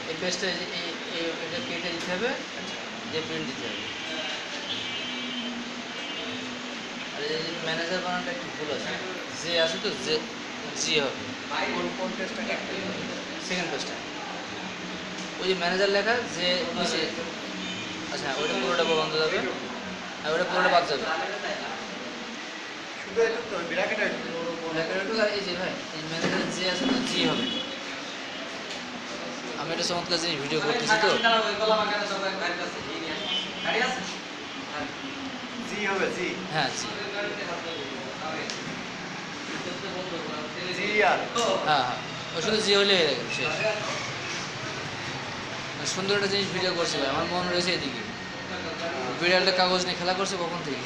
এই পেজটা এটা কেটে দিতে হবে, যে প্রিন্ট দিতে হবে। আর এই ম্যানেজার বানানটা একটু ভুল আছে, যে আছে তো যে জি হবে। কোন পেজটা কাটতে? সেকেন্ড পেজটা ওই যে ম্যানেজার লেখা যে নিচে। আচ্ছা ওইটা পুরোটা বন্ধ যাবে, আর ওইটা পুরোটা বাদ যাবে। শুধু এটা তো ব্র্যাকেটে এই যে ভাই এই ম্যানেজার যে আছে তো জি হবে। আমি একটা চমৎকার জিনিস ভিডিও করতেছি তো। জি হবে, জি হ্যাঁ জি, জি আর হ্যাঁ হ্যাঁ, ওই শুধু জি হলে হয়ে গেল শেষ। সুন্দর একটা জিনিস ভিডিও করছে ভাই, আমার মনে রয়েছে এদিকে। বিড়ালটা কাগজ নিয়ে খেলা করছে কখন থেকে।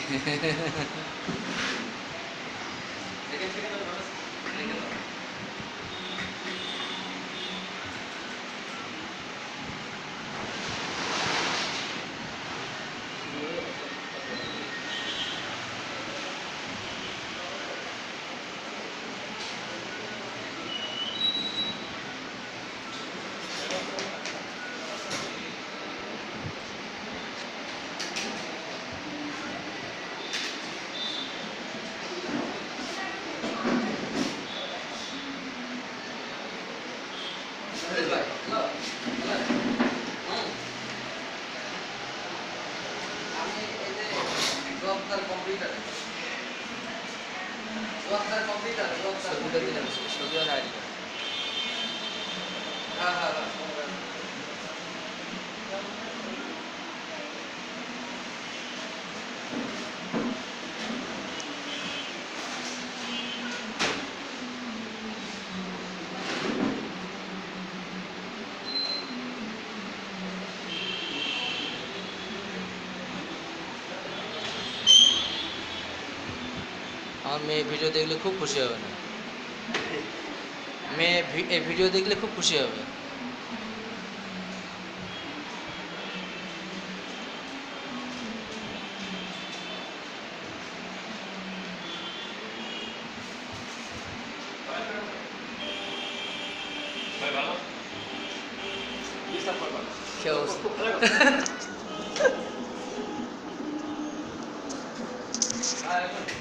আমার মেয়ে ভিডিও দেখলে খুব খুশি হবে না, মেয়ে এই ভিডিও দেখলে খুব খুশি হবে। কি অবস্থা?